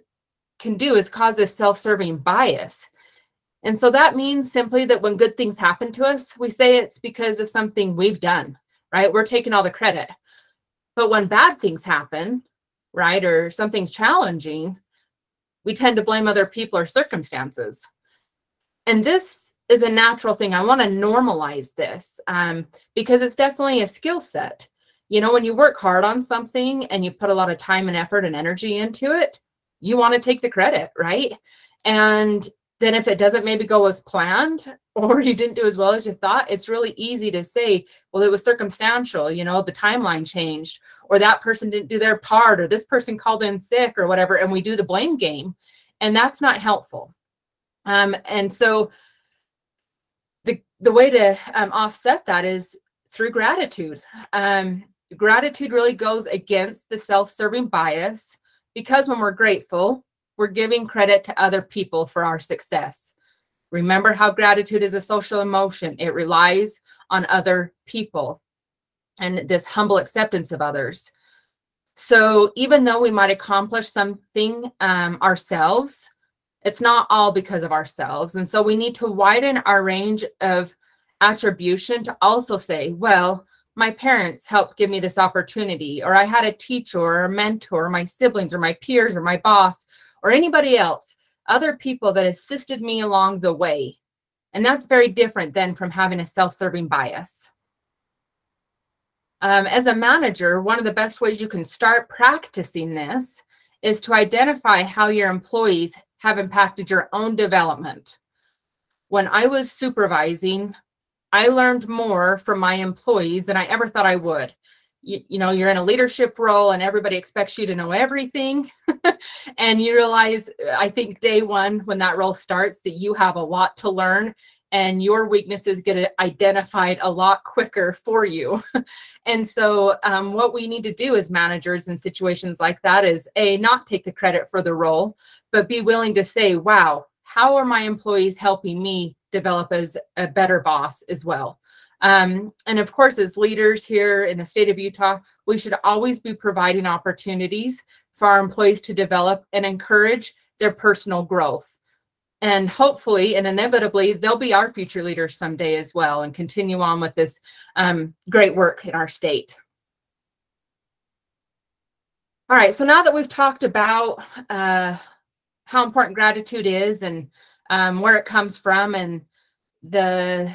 can do is cause a self-serving bias. And so that means simply that when good things happen to us, we say it's because of something we've done, right? We're taking all the credit. But when bad things happen, right, or something's challenging, we tend to blame other people or circumstances. And this is a natural thing. I want to normalize this because it's definitely a skill set. You know, when you work hard on something and you put a lot of time and effort and energy into it, you want to take the credit, right? And then if it doesn't maybe go as planned, or you didn't do as well as you thought, it's really easy to say, well, it was circumstantial, you know, the timeline changed, or that person didn't do their part, or this person called in sick or whatever, and we do the blame game. And that's not helpful. And so the way to offset that is through gratitude. Gratitude really goes against the self-serving bias, because when we're grateful, we're giving credit to other people for our success. Remember how gratitude is a social emotion. It relies on other people and this humble acceptance of others. So even though we might accomplish something ourselves, it's not all because of ourselves. And so we need to widen our range of attribution to also say, well, my parents helped give me this opportunity, or I had a teacher or a mentor, or my siblings or my peers or my boss or anybody else, other people that assisted me along the way. And that's very different than from having a self-serving bias. As a manager, one of the best ways you can start practicing this is to identify how your employees have impacted your own development. When I was supervising, I learned more from my employees than I ever thought I would. You know, you're in a leadership role and everybody expects you to know everything. And you realize, I think day one, when that role starts, that you have a lot to learn and your weaknesses get identified a lot quicker for you. And so what we need to do as managers in situations like that is not take the credit for the role, but be willing to say, wow, how are my employees helping me develop as a better boss as well? And of course, as leaders here in the state of Utah, we should always be providing opportunities for our employees to develop and encourage their personal growth. And hopefully and inevitably, they'll be our future leaders someday as well and continue on with this great work in our state. All right, so now that we've talked about how important gratitude is and where it comes from and the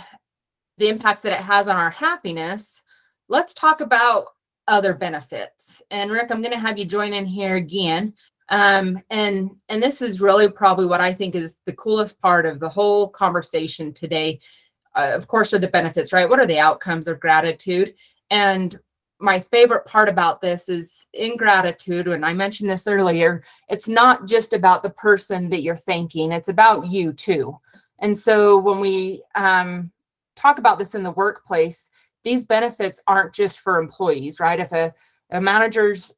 impact that it has on our happiness, let's talk about other benefits. And Rick, I'm going to have you join in here again. And this is really probably what I think is the coolest part of the whole conversation today. Of course, are the benefits, right? What are the outcomes of gratitude? And my favorite part about this is in gratitude, and I mentioned this earlier, it's not just about the person that you're thanking, it's about you too. And so when we talk about this in the workplace, these benefits aren't just for employees, right? If a manager's,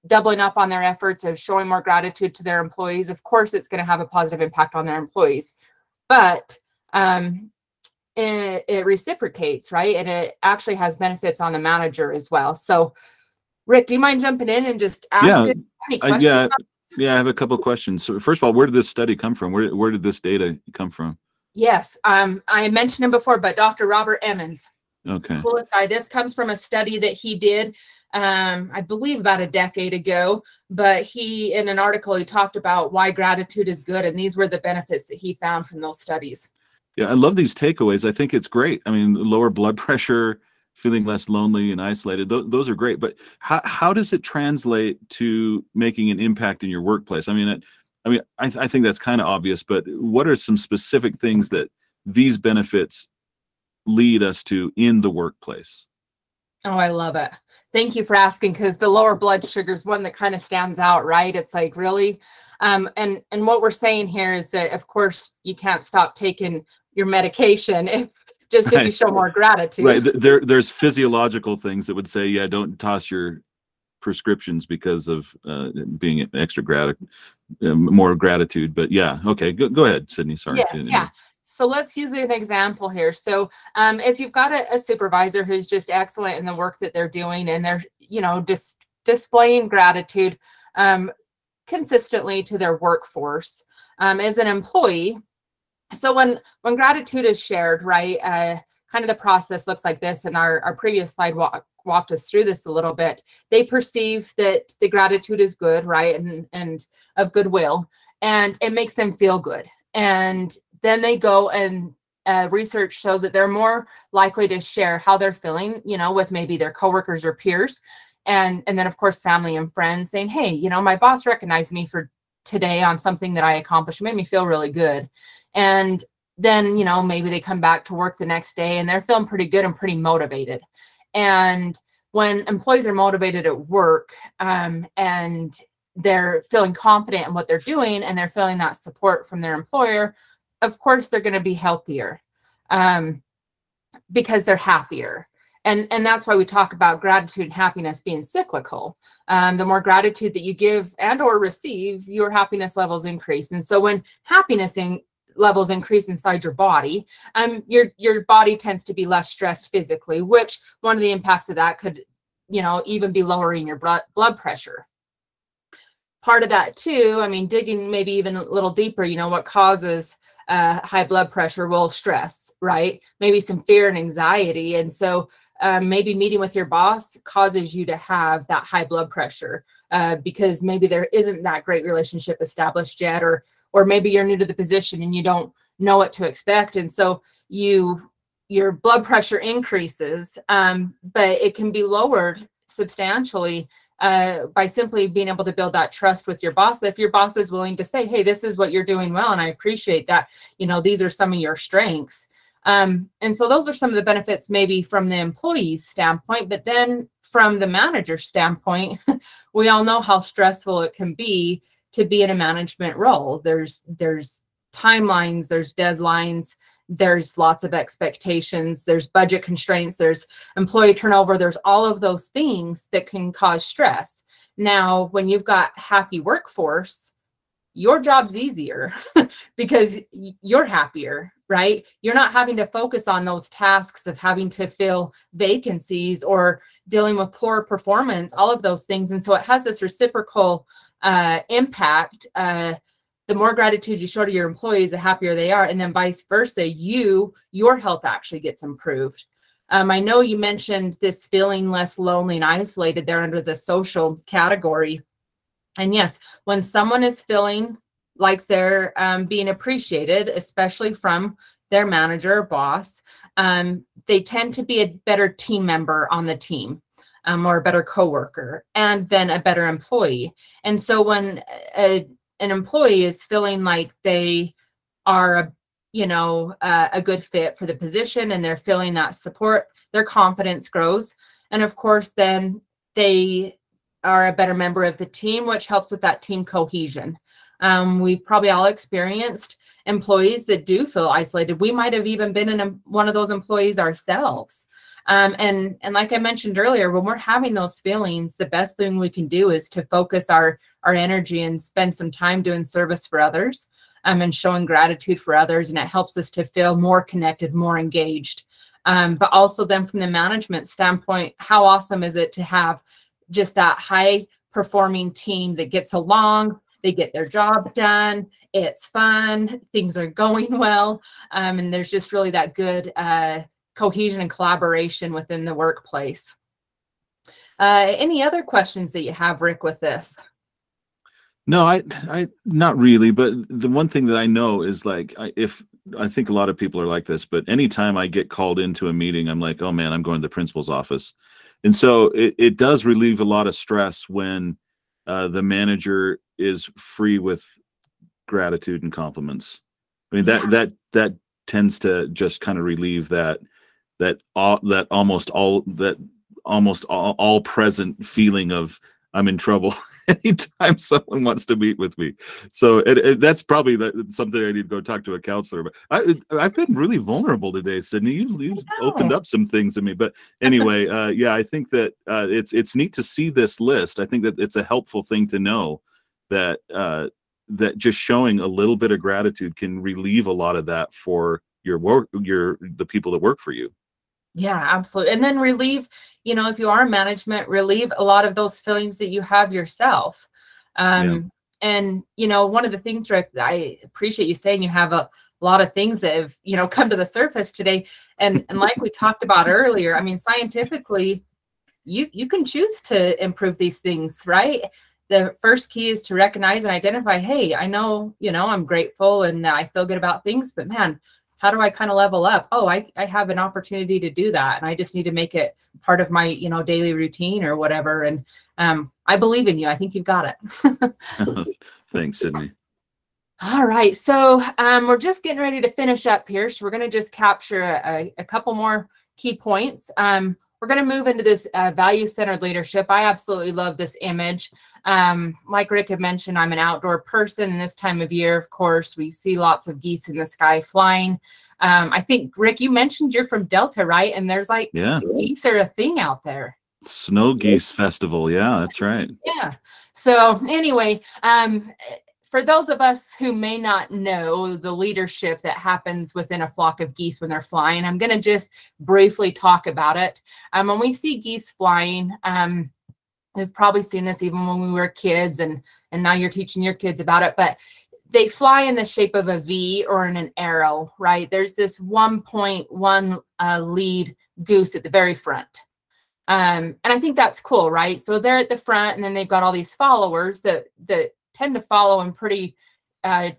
doubling up on their efforts of showing more gratitude to their employees, of course, it's going to have a positive impact on their employees. But it reciprocates, right? And it actually has benefits on the manager as well. So, Rick, do you mind jumping in and just ask any questions? Yeah, I have a couple of questions. So first of all, where did this study come from? Where did this data come from? Yes, I mentioned him before, but Dr. Robert Emmons. Okay. Coolest guy. This comes from a study that he did, I believe about a decade ago, but in an article, he talked about why gratitude is good. And these were the benefits that he found from those studies. Yeah, I love these takeaways. I think it's great. I mean, lower blood pressure, feeling less lonely and isolated, those are great. But how does it translate to making an impact in your workplace? I think that's kind of obvious, but what are some specific things that these benefits lead us to in the workplace? Oh, I love it. Thank you for asking, because the lower blood sugar is one that kind of stands out, right? It's like, really? And what we're saying here is that, of course, you can't stop taking your medication if you show more gratitude. Right. There's physiological things that would say, yeah, don't toss your prescriptions because of being more gratitude. But yeah, okay, go ahead, Sydney. Sorry. Yes, yeah. So let's use an example here. So if you've got a supervisor who's just excellent in the work that they're doing, and they're, just displaying gratitude consistently to their workforce as an employee. So when gratitude is shared, right, kind of the process looks like this, and our previous slide walked us through this a little bit. They perceive that the gratitude is good, right, and of goodwill, and it makes them feel good. And then they go and research shows that they're more likely to share how they're feeling, with maybe their coworkers or peers. And then, of course, family and friends saying, hey, my boss recognized me for today on something that I accomplished. It made me feel really good. And then, maybe they come back to work the next day and they're feeling pretty good and pretty motivated. And when employees are motivated at work and they're feeling confident in what they're doing and they're feeling that support from their employer, of course, they're going to be healthier because they're happier. And that's why we talk about gratitude and happiness being cyclical. The more gratitude that you give and or receive, your happiness levels increase. And so when happiness levels increase inside your body, your body tends to be less stressed physically, which one of the impacts of that could, even be lowering your blood pressure. Part of that too, digging maybe even a little deeper, what causes high blood pressure? Well, stress, right? Maybe some fear and anxiety. And so maybe meeting with your boss causes you to have that high blood pressure because maybe there isn't that great relationship established yet, or maybe you're new to the position and you don't know what to expect. And so you your blood pressure increases, but it can be lowered substantially by simply being able to build that trust with your boss. If your boss is willing to say, hey, this is what you're doing well, and I appreciate that, these are some of your strengths. And so those are some of the benefits maybe from the employee's standpoint, but then from the manager's standpoint, we all know how stressful it can be to be in a management role. There's timelines, there's deadlines, there's lots of expectations, there's budget constraints, there's employee turnover, there's all of those things that can cause stress. Now, when you've got happy workforce, your job's easier because you're happier, right? You're not having to focus on those tasks of having to fill vacancies or dealing with poor performance, all of those things. And so it has this reciprocal impact. The more gratitude you show to your employees, the happier they are. And then vice versa, your health actually gets improved. I know you mentioned this feeling less lonely and isolated there under the social category. And yes, when someone is feeling like they're being appreciated, especially from their manager or boss, they tend to be a better team member on the team, or a better coworker, and then a better employee. And so when an employee is feeling like they are a good fit for the position and they're feeling that support, their confidence grows. And of course, then they are a better member of the team, which helps with that team cohesion. We've probably all experienced employees that do feel isolated. We might have even been in one of those employees ourselves. And like I mentioned earlier, when we're having those feelings, the best thing we can do is to focus our energy and spend some time doing service for others, and showing gratitude for others. And it helps us to feel more connected, more engaged. But also then from the management standpoint, how awesome is it to have just that high performing team that gets along, they get their job done, it's fun, things are going well. And there's just really that good cohesion and collaboration within the workplace. Any other questions that you have, Rick, with this? No, I not really. But the one thing that I know is like, I think a lot of people are like this, but anytime I get called into a meeting, I'm like, oh man, I'm going to the principal's office. And so it does relieve a lot of stress when the manager is free with gratitude and compliments. I mean, that tends to just kind of relieve that almost all present feeling of I'm in trouble anytime someone wants to meet with me. So that's probably something I need to go talk to a counselor about. I've been really vulnerable today, Sydney. You've opened up some things to me. But anyway, yeah, I think that it's neat to see this list. I think that it's a helpful thing to know that that just showing a little bit of gratitude can relieve a lot of that for your work, the people that work for you. Yeah, absolutely. And then relieve, if you are in management, relieve a lot of those feelings that you have yourself. And, one of the things, Rick, I appreciate you saying you have a lot of things that have, come to the surface today. And like we talked about earlier, I mean, scientifically, you can choose to improve these things, right? The first key is to recognize and identify, hey, I know, I'm grateful and I feel good about things, but man, how do I kind of level up? Oh, I have an opportunity to do that. And I just need to make it part of my, daily routine or whatever. And I believe in you. I think you've got it. Thanks, Sydney. All right. So we're just getting ready to finish up here. So we're going to just capture a couple more key points. We're going to move into this value-centered leadership. I absolutely love this image. Like Rick had mentioned, I'm an outdoor person, and this time of year, of course, we see lots of geese in the sky flying. I think, Rick, you mentioned you're from Delta, right? And there's geese are a thing out there. Snow Geese Festival. Yeah, that's right. Yeah. So anyway, for those of us who may not know the leadership that happens within a flock of geese when they're flying, I'm going to just briefly talk about it. When we see geese flying, we've probably seen this even when we were kids, and now you're teaching your kids about it, but they fly in the shape of a V or in an arrow, right? There's this 1.1 lead goose at the very front. And I think that's cool, right? So they're at the front, and then they've got all these followers that tend to follow in pretty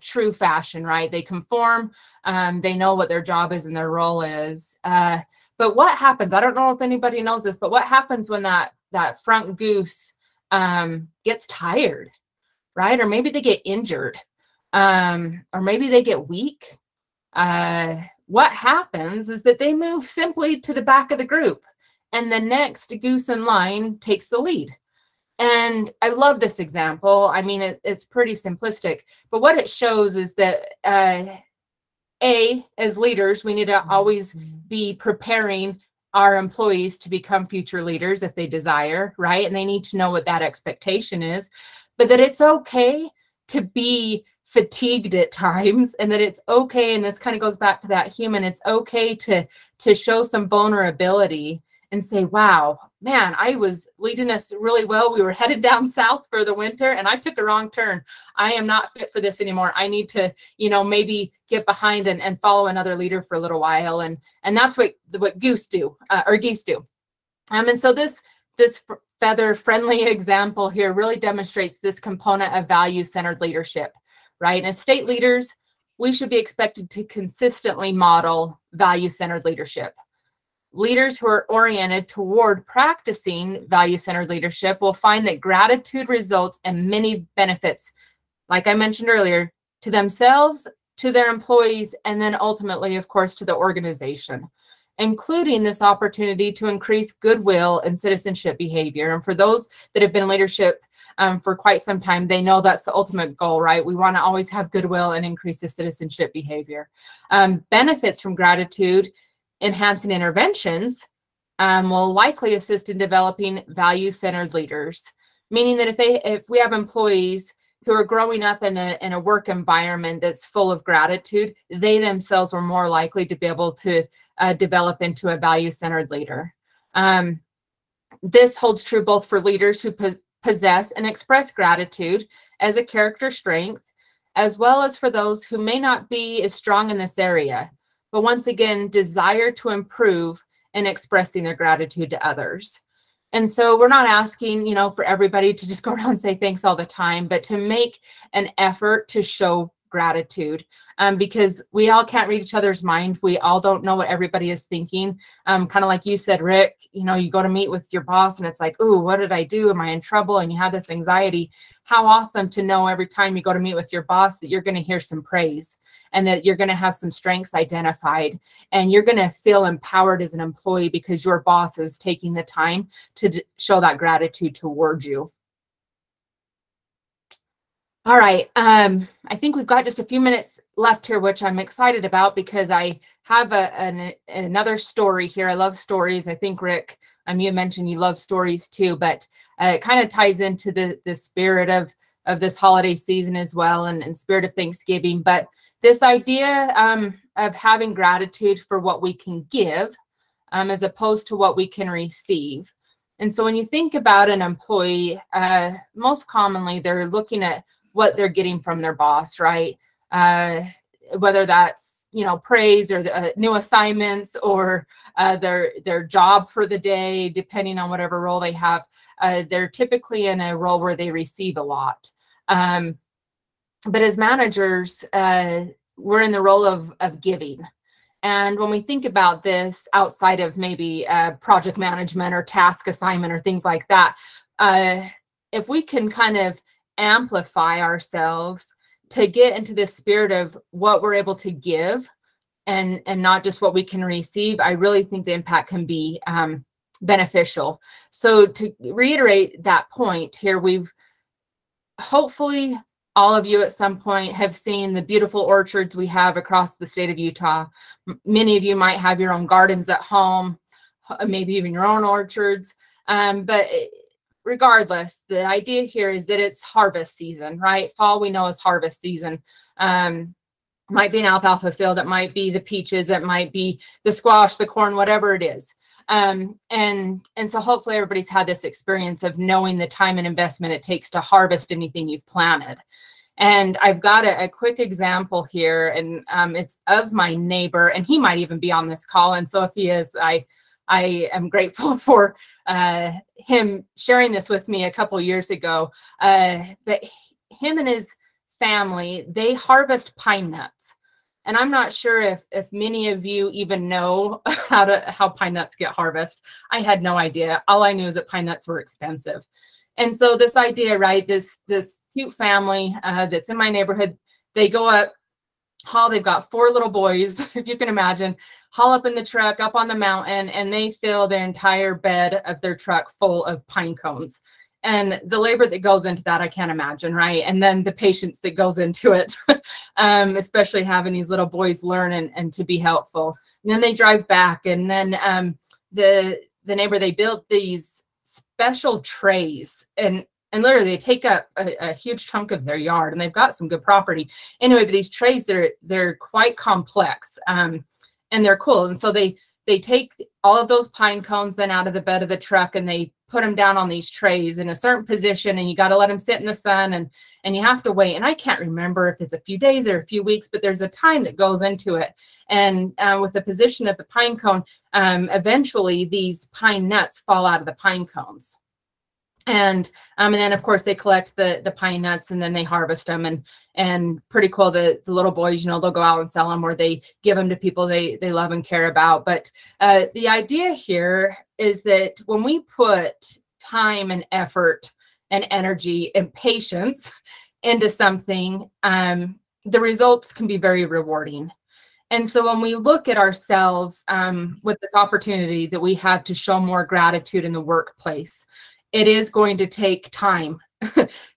true fashion, right? They conform, they know what their job is and their role is. But what happens, I don't know if anybody knows this, but what happens when that front goose gets tired, right? Or maybe they get injured, or maybe they get weak. What happens is that they move simply to the back of the group, and the next goose in line takes the lead. And I love this example. I mean, it's pretty simplistic, but what it shows is that as leaders, we need to always be preparing our employees to become future leaders if they desire, right? And they need to know what that expectation is, but that it's okay to be fatigued at times, and that it's okay, and this kind of goes back to that human, it's okay to show some vulnerability and say, wow, man, I was leading us really well. We were headed down south for the winter and I took a wrong turn. I am not fit for this anymore. I need to, maybe get behind and follow another leader for a little while. And that's what geese do. And so this feather friendly example here really demonstrates this component of value-centered leadership, right? And as state leaders, we should be expected to consistently model value-centered leadership. Leaders who are oriented toward practicing value-centered leadership will find that gratitude results in many benefits, like I mentioned earlier, to themselves, to their employees, and then ultimately, of course, to the organization, including this opportunity to increase goodwill and citizenship behavior. And for those that have been in leadership for quite some time, they know that's the ultimate goal, right? We want to always have goodwill and increase the citizenship behavior. Benefits from gratitude enhancing interventions will likely assist in developing value-centered leaders, meaning that if we have employees who are growing up in a work environment that's full of gratitude, they themselves are more likely to be able to develop into a value-centered leader. This holds true both for leaders who possess and express gratitude as a character strength, as well as for those who may not be as strong in this area, but once again, desire to improve in expressing their gratitude to others. And so we're not asking, for everybody to just go around and say thanks all the time, but to make an effort to show gratitude, because we all can't read each other's mind. We all don't know what everybody is thinking. Kind of like you said, Rick, you go to meet with your boss and it's like, ooh, what did I do? Am I in trouble? And you have this anxiety. How awesome to know every time you go to meet with your boss that you're going to hear some praise and that you're going to have some strengths identified and you're going to feel empowered as an employee because your boss is taking the time to show that gratitude towards you. All right, I think we've got just a few minutes left here, which I'm excited about because I have another story here. I love stories. I think, Rick, you mentioned you love stories too, but it kind of ties into the spirit of this holiday season as well, and spirit of Thanksgiving. But this idea of having gratitude for what we can give as opposed to what we can receive. And so when you think about an employee, most commonly they're looking at what they're getting from their boss, right? Whether that's, praise or new assignments or their job for the day, depending on whatever role they have. They're typically in a role where they receive a lot. But as managers, we're in the role of giving. And when we think about this outside of maybe project management or task assignment or things like that, if we can kind of amplify ourselves to get into this spirit of what we're able to give and not just what we can receive, I really think the impact can be beneficial. So to reiterate that point here, we've hopefully all of you at some point have seen the beautiful orchards we have across the state of Utah. Many of you might have your own gardens at home, maybe even your own orchards, but regardless, the idea here is that it's harvest season, right? Fall we know is harvest season. Might be an alfalfa field, it might be the peaches, it might be the squash, the corn, whatever it is. And so hopefully everybody's had this experience of knowing the time and investment it takes to harvest anything you've planted. And I've got a quick example here, and it's of my neighbor, and he might even be on this call. And so if he is, I am grateful for him sharing this with me a couple years ago. But him and his family, they harvest pine nuts. And I'm not sure if many of you even know how pine nuts get harvested. I had no idea. All I knew is that pine nuts were expensive. And so this idea, right, this cute family that's in my neighborhood, they go up, they've got 4 little boys, if you can imagine, haul up in the truck up on the mountain, and they fill the entire bed of their truck full of pine cones. And the labor that goes into that, I can't imagine, right? And then the patience that goes into it, especially having these little boys learn and to be helpful. And then they drive back, and then the neighbor, they built these special trays, and literally they take up a huge chunk of their yard, and they've got some good property. Anyway, but these trays, they're quite complex, and they're cool. And so they take all of those pine cones then out of the bed of the truck, and they put them down on these trays in a certain position, and you got to let them sit in the sun, and you have to wait. And I can't remember if it's a few days or a few weeks, but there's a time that goes into it. And with the position of the pine cone, eventually these pine nuts fall out of the pine cones. And then of course they collect the pine nuts, and then they harvest them, and pretty cool. The little boys, they'll go out and sell them, or they give them to people they love and care about. But the idea here is that when we put time and effort and energy and patience into something, the results can be very rewarding. And so when we look at ourselves with this opportunity that we have to show more gratitude in the workplace, it is going to take time,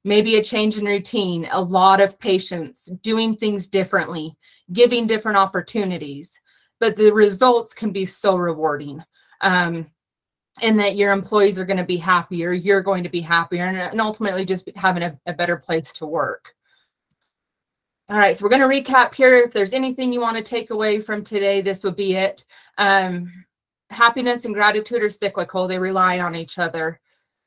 maybe a change in routine, a lot of patience, doing things differently, giving different opportunities, but the results can be so rewarding. And that your employees are going to be happier, you're going to be happier, and ultimately just having a better place to work. All right, so we're going to recap here. If there's anything you want to take away from today, this would be it. Happiness and gratitude are cyclical. They rely on each other.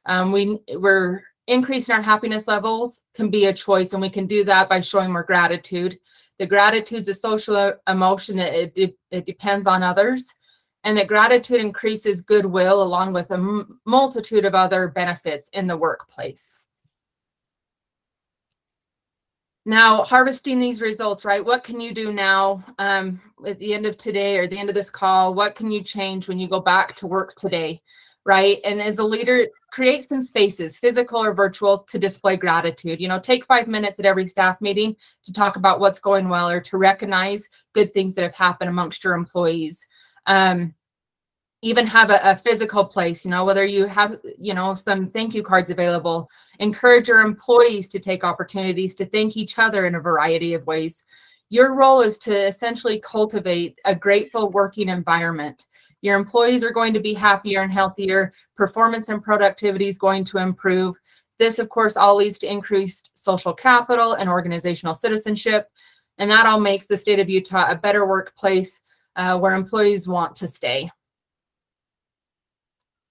We're increasing our happiness levels can be a choice, and we can do that by showing more gratitude. The gratitude's a social emotion. It depends on others, and that gratitude increases goodwill along with a multitude of other benefits in the workplace. Now, harvesting these results, right? What can you do now at the end of today or the end of this call? What can you change when you go back to work today? Right? And as a leader, create some spaces, physical or virtual, to display gratitude. Take 5 minutes at every staff meeting to talk about what's going well, or to recognize good things that have happened amongst your employees. Even have a physical place, whether you have, some thank you cards available. Encourage your employees to take opportunities to thank each other in a variety of ways. Your role is to essentially cultivate a grateful working environment. Your employees are going to be happier and healthier. Performance and productivity is going to improve. This, of course, all leads to increased social capital and organizational citizenship. And that all makes the state of Utah a better workplace where employees want to stay.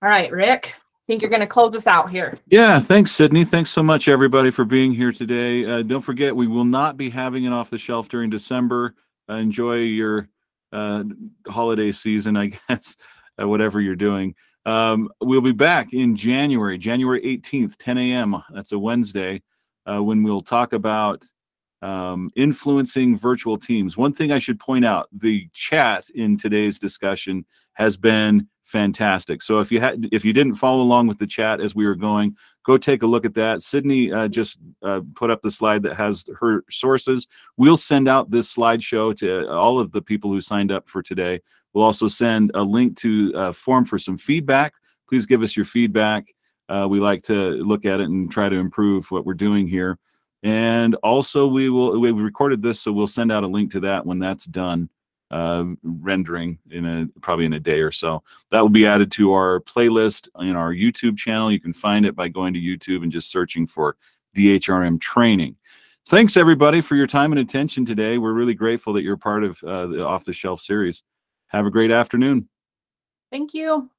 All right, Rick, I think you're going to close us out here. Yeah, thanks, Sydney. Thanks so much, everybody, for being here today. Don't forget, we will not be having it off the shelf during December. Enjoy your holiday season, I guess, whatever you're doing. We'll be back in January 18th, 10 a.m. That's a Wednesday, when we'll talk about influencing virtual teams. One thing I should point out, the chat in today's discussion has been fantastic. So if you didn't follow along with the chat as we were going, go take a look at that. Sydney just put up the slide that has her sources. We'll send out this slideshow to all of the people who signed up for today. We'll also send a link to a form for some feedback. Please give us your feedback. We like to look at it and try to improve what we're doing here. And also we've recorded this, so we'll send out a link to that when that's done. Rendering probably in a day or so. That will be added to our playlist in our YouTube channel. You can find it by going to YouTube and just searching for DHRM training. Thanks, everybody, for your time and attention today. We're really grateful that you're part of the Off the Shelf series. Have a great afternoon. Thank you.